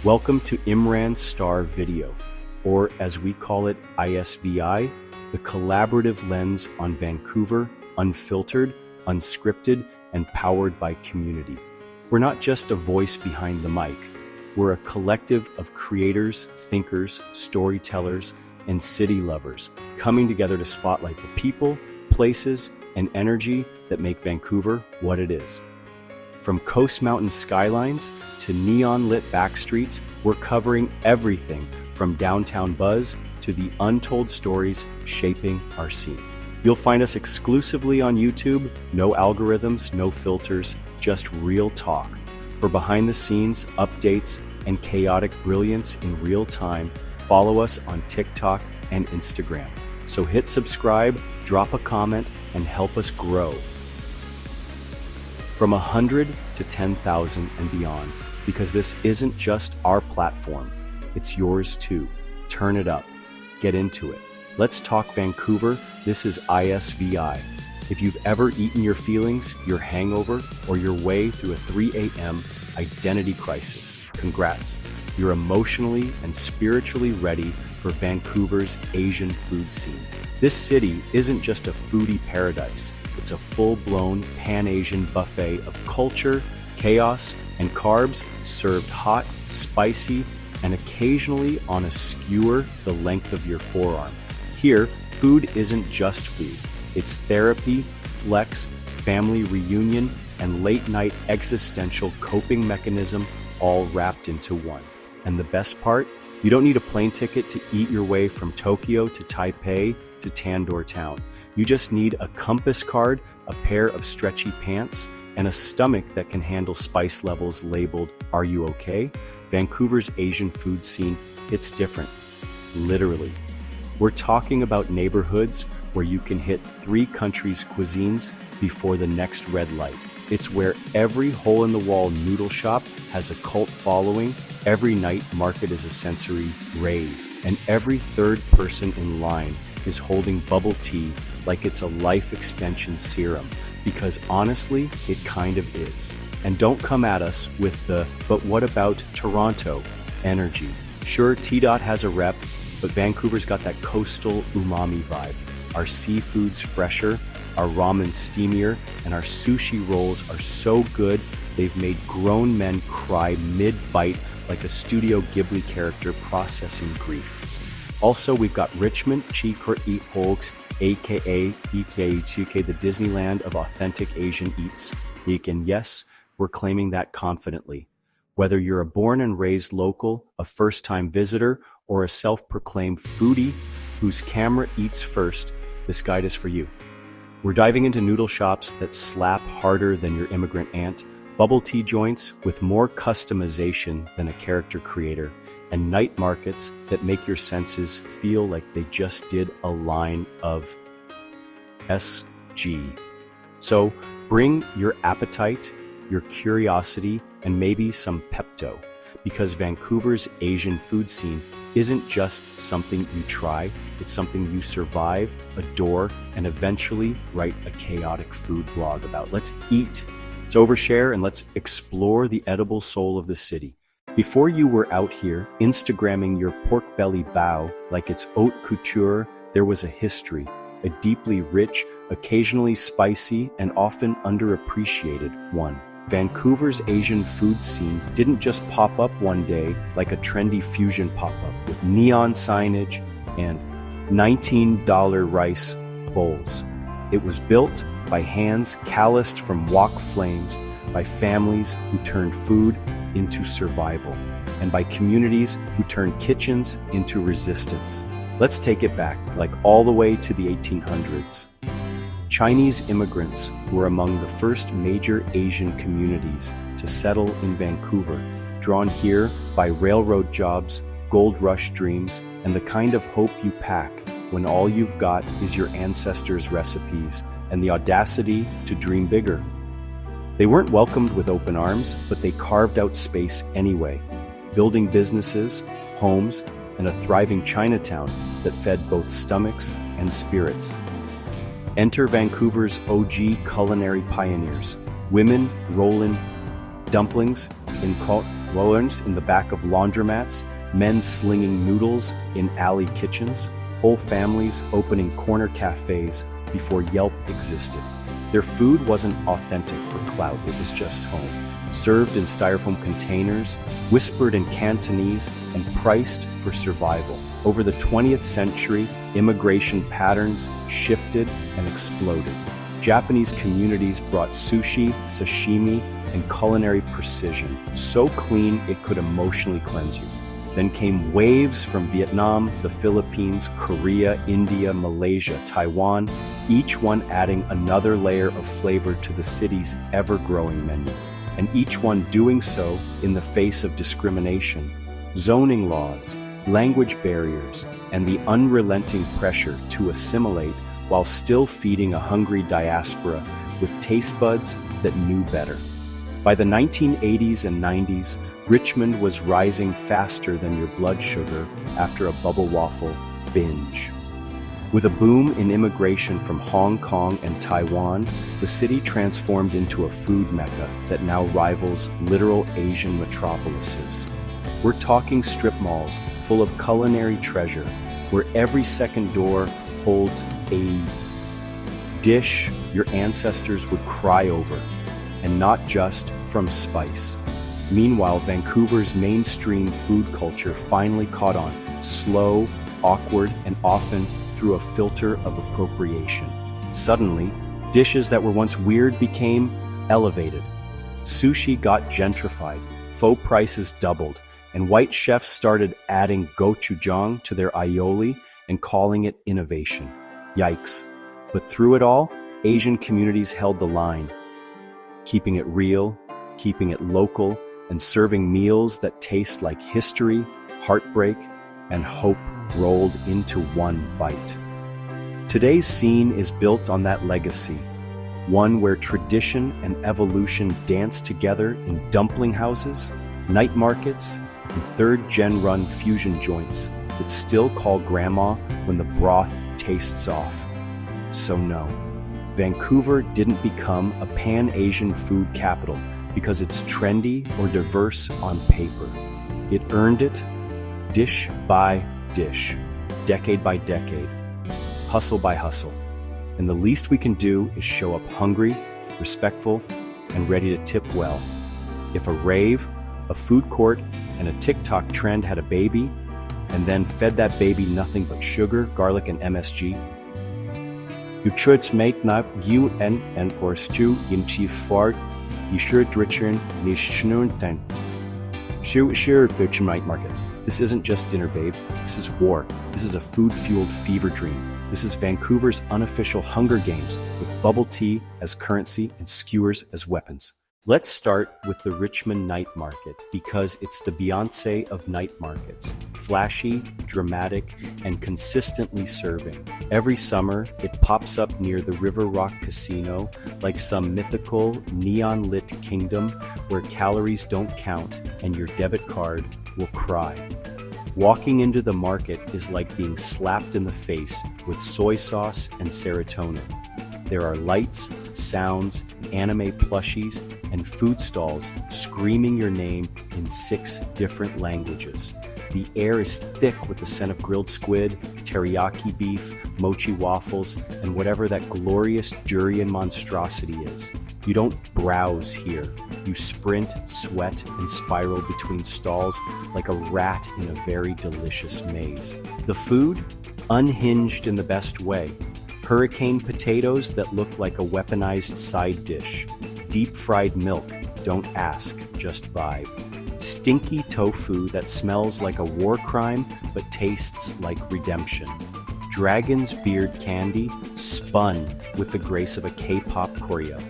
Welcome to IMRAN STAR video, or as we call it, ISVi, the collaborative lens on Vancouver, unfiltered, unscripted, and powered by community. We're not just a voice behind the mic. We're a collective of creators, thinkers, storytellers, and city lovers coming together to spotlight the people, places, and energy that make Vancouver what it is. From coast mountain skylines to neon-lit backstreets, we're covering everything from downtown buzz to the untold stories shaping our scene. You'll find us exclusively on YouTube, no algorithms, no filters, just real talk. For behind-the-scenes, updates, and chaotic brilliance in real time, follow us on TikTok and Instagram. So hit subscribe, drop a comment, and help us grow. From 100 to 10,000 and beyond, because this isn't just our platform, it's yours too. Turn it up, get into it. Let's talk Vancouver. This is ISVi. If you've ever eaten your feelings, your hangover, or your way through a 3 a.m. identity crisis, congrats. You're emotionally and spiritually ready for Vancouver's Asian food scene. This city isn't just a foodie paradise. It's a full-blown Pan-Asian buffet of culture, chaos, and carbs served hot, spicy, and occasionally on a skewer the length of your forearm. Here, food isn't just food. It's therapy, flex, family reunion, and late-night existential coping mechanism all wrapped into one. And the best part? You don't need a plane ticket to eat your way from Tokyo to Taipei to Tandoor Town. You just need a compass card, a pair of stretchy pants, and a stomach that can handle spice levels labeled, "Are you okay?" Vancouver's Asian food scene, it's different. Literally. We're talking about neighborhoods where you can hit 3 countries' cuisines before the next red light. It's where every hole-in-the-wall noodle shop has a cult following, every night market is a sensory rave, and every third person in line is holding bubble tea like it's a life extension serum, because honestly, it kind of is. And don't come at us with the, "but what about Toronto?" energy. Sure, T-Dot has a rep, but Vancouver's got that coastal umami vibe. Our seafood's fresher, our ramen's steamier, and our sushi rolls are so good they've made grown men cry mid-bite like a Studio Ghibli character processing grief. Also, we've got Richmond Night, aka EKE2K, the Disneyland of authentic Asian eats. And yes, we're claiming that confidently. Whether you're a born and raised local, a first-time visitor, or a self-proclaimed foodie whose camera eats first, this guide is for you. We're diving into noodle shops that slap harder than your immigrant aunt, bubble tea joints with more customization than a character creator, and night markets that make your senses feel like they just did a line of SG. So bring your appetite, your curiosity, and maybe some Pepto, because Vancouver's Asian food scene isn't just something you try, it's something you survive, adore, and eventually write a chaotic food blog about. Let's eat, let's overshare, and let's explore the edible soul of the city. Before you were out here Instagramming your pork belly bao like it's haute couture, there was a history, a deeply rich, occasionally spicy, and often underappreciated one. Vancouver's Asian food scene didn't just pop up one day like a trendy fusion pop-up with neon signage and $19 rice bowls. It was built by hands calloused from wok flames, by families who turned food into survival, and by communities who turned kitchens into resistance. Let's take it back, like all the way to the 1800s. Chinese immigrants were among the first major Asian communities to settle in Vancouver, drawn here by railroad jobs, gold rush dreams, and the kind of hope you pack when all you've got is your ancestors' recipes and the audacity to dream bigger. They weren't welcomed with open arms, but they carved out space anyway, building businesses, homes, and a thriving Chinatown that fed both stomachs and spirits. Enter Vancouver's OG culinary pioneers, women rolling dumplings in woens in the back of laundromats, men slinging noodles in alley kitchens, whole families opening corner cafes before Yelp existed. Their food wasn't authentic for clout, it was just home. Served in styrofoam containers, whispered in Cantonese, and priced for survival. Over the 20th century, immigration patterns shifted and exploded. Japanese communities brought sushi, sashimi, and culinary precision, so clean it could emotionally cleanse you. Then came waves from Vietnam, the Philippines, Korea, India, Malaysia, Taiwan, each one adding another layer of flavor to the city's ever-growing menu, and each one doing so in the face of discrimination, zoning laws, language barriers, and the unrelenting pressure to assimilate while still feeding a hungry diaspora with taste buds that knew better. By the 1980s and 90s, Richmond was rising faster than your blood sugar after a bubble waffle binge. With a boom in immigration from Hong Kong and Taiwan, the city transformed into a food mecca that now rivals literal Asian metropolises. We're talking strip malls full of culinary treasure, where every second door holds a dish your ancestors would cry over, and not just from spice. Meanwhile, Vancouver's mainstream food culture finally caught on, slow, awkward, and often through a filter of appropriation. Suddenly, dishes that were once weird became elevated. Sushi got gentrified, faux prices doubled, and white chefs started adding gochujang to their aioli and calling it innovation. Yikes. But through it all, Asian communities held the line, keeping it real, keeping it local, and serving meals that taste like history, heartbreak, and hope rolled into one bite. Today's scene is built on that legacy, one where tradition and evolution dance together in dumpling houses, night markets, and third-gen run fusion joints that still call grandma when the broth tastes off. So no, Vancouver didn't become a pan-Asian food capital because it's trendy or diverse on paper. It earned it dish by dish, decade by decade, hustle by hustle. And the least we can do is show up hungry, respectful, and ready to tip well. If a rave, a food court, and a TikTok trend had a baby, and then fed that baby nothing but sugar, garlic, and MSG, you should make not you and or stew in chief fart. You should return the schnunten. Sure, Richmond Night Market. This isn't just dinner, babe. This is war. This is a food-fueled fever dream. This is Vancouver's unofficial Hunger Games with bubble tea as currency and skewers as weapons. Let's start with the Richmond Night Market because it's the Beyoncé of night markets. Flashy, dramatic, and consistently serving. Every summer, it pops up near the River Rock Casino like some mythical, neon-lit kingdom where calories don't count and your debit card will cry. Walking into the market is like being slapped in the face with soy sauce and serotonin. There are lights, sounds, anime plushies, and food stalls screaming your name in 6 different languages. The air is thick with the scent of grilled squid, teriyaki beef, mochi waffles, and whatever that glorious durian monstrosity is. You don't browse here. You sprint, sweat, and spiral between stalls like a rat in a very delicious maze. The food? Unhinged in the best way. Hurricane potatoes that look like a weaponized side dish. Deep-fried milk, don't ask, just vibe. Stinky tofu that smells like a war crime but tastes like redemption. Dragon's beard candy spun with the grace of a K-pop choreo.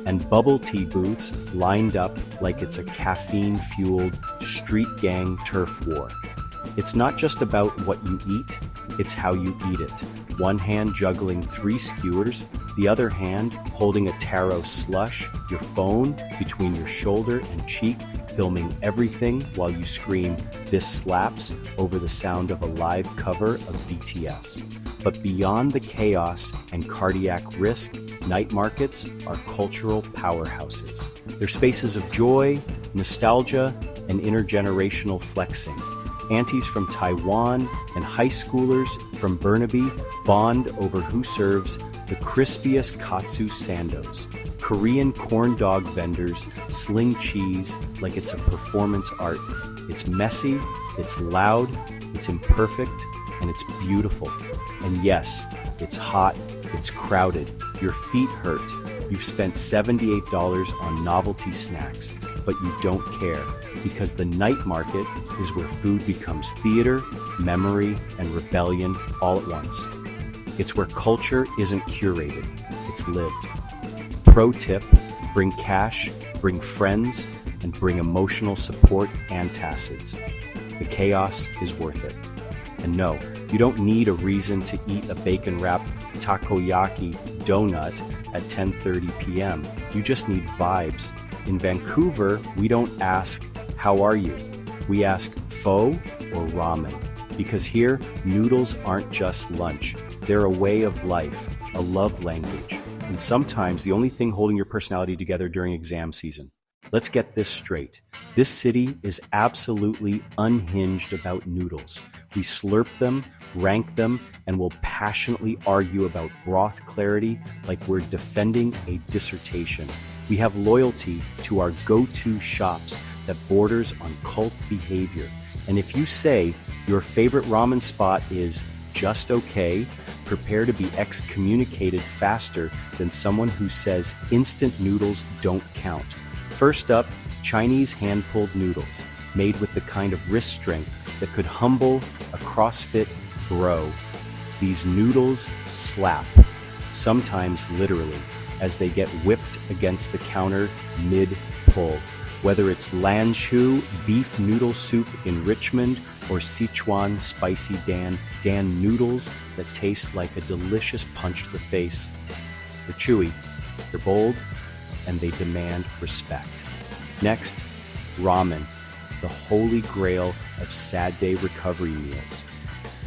And bubble tea booths lined up like it's a caffeine-fueled street gang turf war. It's not just about what you eat, it's how you eat it. One hand juggling 3 skewers, the other hand holding a taro slush, your phone between your shoulder and cheek, filming everything while you scream, "This slaps," over the sound of a live cover of BTS. But beyond the chaos and cardiac risk, night markets are cultural powerhouses. They're spaces of joy, nostalgia, and intergenerational flexing. Aunties from Taiwan and high schoolers from Burnaby bond over who serves the crispiest katsu sandos. Korean corn dog vendors sling cheese like it's a performance art. It's messy, it's loud, it's imperfect, and it's beautiful. And yes, it's hot, it's crowded, your feet hurt. You've spent $78 on novelty snacks, but you don't care because the night market is where food becomes theater, memory, and rebellion all at once. It's where culture isn't curated, it's lived. Pro tip, bring cash, bring friends, and bring emotional support and tacids. The chaos is worth it. And no, you don't need a reason to eat a bacon-wrapped takoyaki donut at 10:30 p.m. You just need vibes. In Vancouver, we don't ask, how are you? We ask pho or ramen. Because here, noodles aren't just lunch. They're a way of life, a love language, and sometimes the only thing holding your personality together during exam season. Let's get this straight. This city is absolutely unhinged about noodles. We slurp them, rank them, and will passionately argue about broth clarity like we're defending a dissertation. We have loyalty to our go-to shops that borders on cult behavior. And if you say your favorite ramen spot is just okay, prepare to be excommunicated faster than someone who says instant noodles don't count. First up, Chinese hand-pulled noodles, made with the kind of wrist strength that could humble a CrossFit bro. These noodles slap, sometimes literally, as they get whipped against the counter mid-pull. Whether it's Lanzhou beef noodle soup in Richmond or Sichuan spicy Dan noodles that taste like a delicious punch to the face. They're chewy, they're bold, and they demand respect. Next, ramen, the holy grail of sad day recovery meals.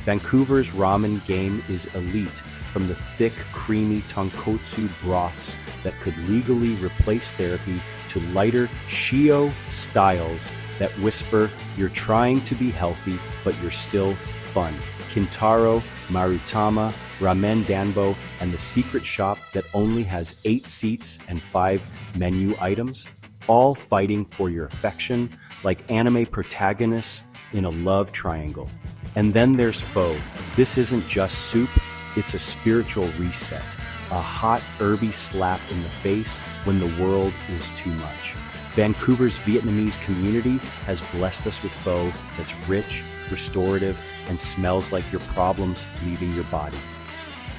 Vancouver's ramen game is elite, from the thick, creamy tonkotsu broths that could legally replace therapy to lighter shio styles that whisper, you're trying to be healthy, but you're still fun. Kintaro, Marutama, Ramen Danbo, and the secret shop that only has 8 seats and 5 menu items, all fighting for your affection like anime protagonists in a love triangle. And then there's pho. This isn't just soup, it's a spiritual reset, a hot, herby slap in the face when the world is too much. Vancouver's Vietnamese community has blessed us with pho that's rich, restorative, and smells like your problems leaving your body.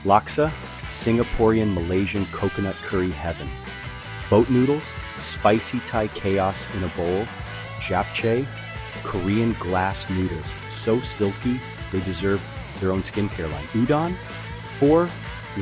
Laksa, Singaporean Malaysian coconut curry heaven. Boat noodles, spicy Thai chaos in a bowl. Japchae, Korean glass noodles, so silky they deserve their own skincare line. Udon, for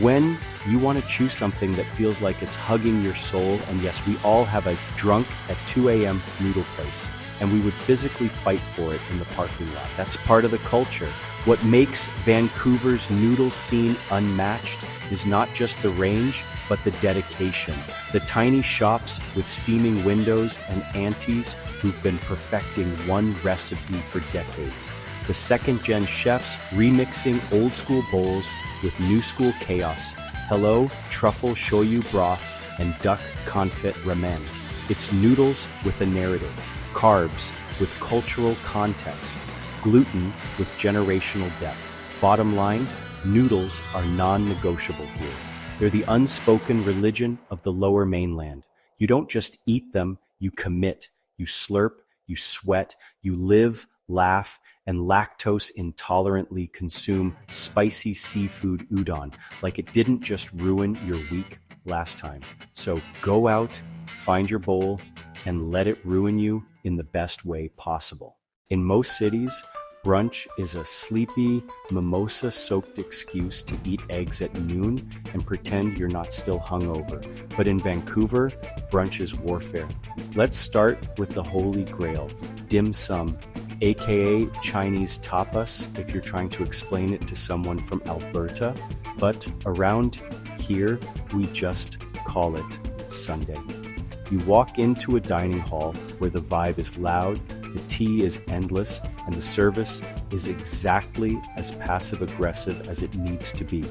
when you want to choose something that feels like it's hugging your soul, and yes, we all have a drunk at 2 a.m. noodle place, and we would physically fight for it in the parking lot. That's part of the culture. What makes Vancouver's noodle scene unmatched is not just the range, but the dedication. The tiny shops with steaming windows and aunties who've been perfecting one recipe for decades. The second-gen chefs remixing old-school bowls with new-school chaos. Hello, truffle shoyu broth and duck confit ramen. It's noodles with a narrative, carbs with cultural context, gluten with generational depth. Bottom line, noodles are non-negotiable here. They're the unspoken religion of the Lower Mainland. You don't just eat them, you commit, you slurp, you sweat, you live, laugh, and lactose intolerantly consume spicy seafood udon like it didn't just ruin your week last time. So go out, find your bowl, and let it ruin you in the best way possible. In most cities, brunch is a sleepy, mimosa-soaked excuse to eat eggs at noon and pretend you're not still hungover. But in Vancouver, brunch is warfare. Let's start with the holy grail, dim sum, aka Chinese tapas if you're trying to explain it to someone from Alberta. But around here, we just call it Sunday. You walk into a dining hall where the vibe is loud, The tea is endless, and the service is exactly as passive-aggressive as it needs to be.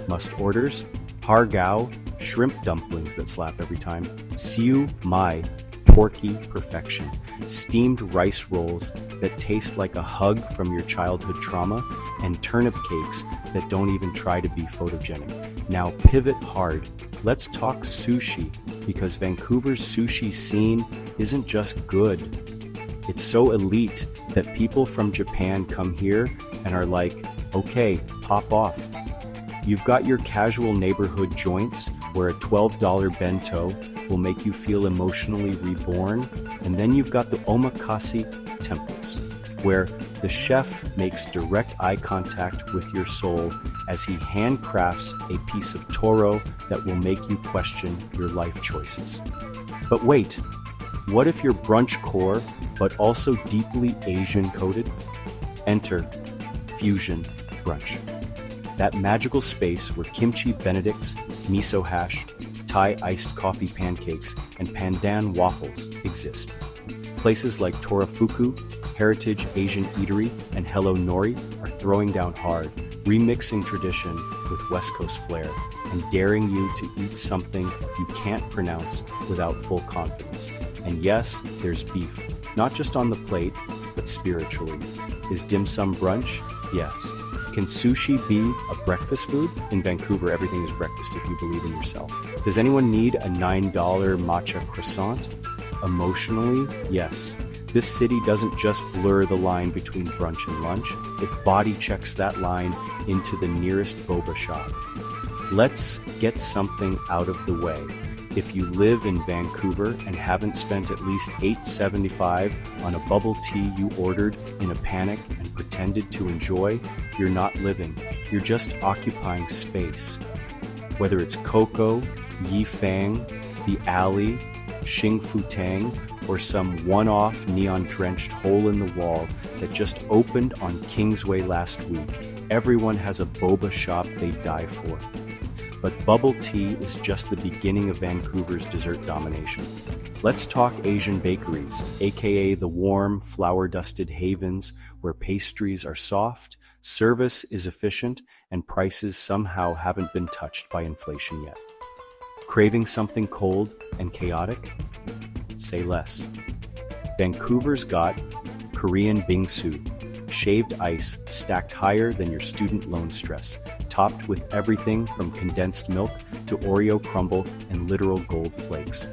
Must orders? Har Gao, shrimp dumplings that slap every time. Siu Mai, porky perfection. Steamed rice rolls that taste like a hug from your childhood trauma, and turnip cakes that don't even try to be photogenic. Now pivot hard. Let's talk sushi, because Vancouver's sushi scene isn't just good. It's so elite that people from Japan come here and are like, okay, pop off. You've got your casual neighborhood joints where a $12 bento will make you feel emotionally reborn, and then you've got the omakase temples, where the chef makes direct eye contact with your soul as he handcrafts a piece of toro that will make you question your life choices. But wait, what if you're brunch core, but also deeply Asian coded? Enter Fusion Brunch. That magical space where kimchi benedicts, miso hash, Thai iced coffee pancakes, and pandan waffles exist. Places like Torafuku, Heritage Asian Eatery, and Hello Nori are throwing down hard, remixing tradition with West Coast flair, and daring you to eat something you can't pronounce without full confidence. And yes, there's beef, not just on the plate, but spiritually. Is dim sum brunch? Yes. Can sushi be a breakfast food? In Vancouver, everything is breakfast if you believe in yourself. Does anyone need a $9 matcha croissant? Emotionally, yes. This city doesn't just blur the line between brunch and lunch, it body checks that line into the nearest boba shop. Let's get something out of the way. If you live in Vancouver and haven't spent at least $8.75 on a bubble tea you ordered in a panic and pretended to enjoy, you're not living. You're just occupying space. Whether it's Coco, Yifang, The Alley, Xing Fu Tang, or some one-off neon-drenched hole in the wall that just opened on Kingsway last week, everyone has a boba shop they die for. But bubble tea is just the beginning of Vancouver's dessert domination. Let's talk Asian bakeries, aka the warm, flour-dusted havens where pastries are soft, service is efficient, and prices somehow haven't been touched by inflation yet. Craving something cold and chaotic? Say less. Vancouver's got Korean bingsu, shaved ice stacked higher than your student loan stress, topped with everything from condensed milk to Oreo crumble and literal gold flakes.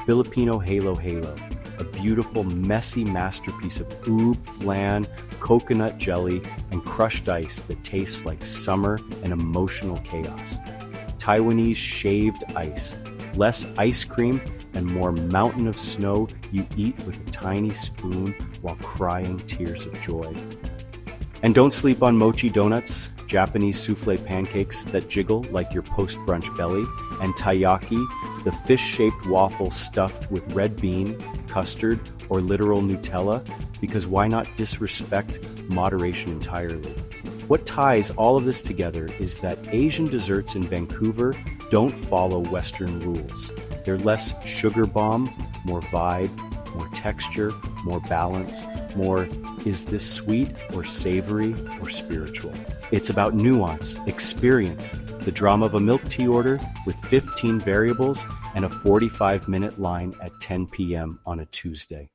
Filipino Halo Halo, a beautiful, messy masterpiece of oob, flan, coconut jelly, and crushed ice that tastes like summer and emotional chaos. Taiwanese shaved ice, less ice cream and more mountain of snow you eat with a tiny spoon while crying tears of joy. And don't sleep on mochi donuts, Japanese souffle pancakes that jiggle like your post-brunch belly, and taiyaki, the fish-shaped waffle stuffed with red bean, custard, or literal Nutella, because why not disrespect moderation entirely? What ties all of this together is that Asian desserts in Vancouver don't follow Western rules. They're less sugar bomb, more vibe, more texture, more balance, more is this sweet or savory or spiritual. It's about nuance, experience, the drama of a milk tea order with 15 variables and a 45-minute line at 10 p.m. on a Tuesday.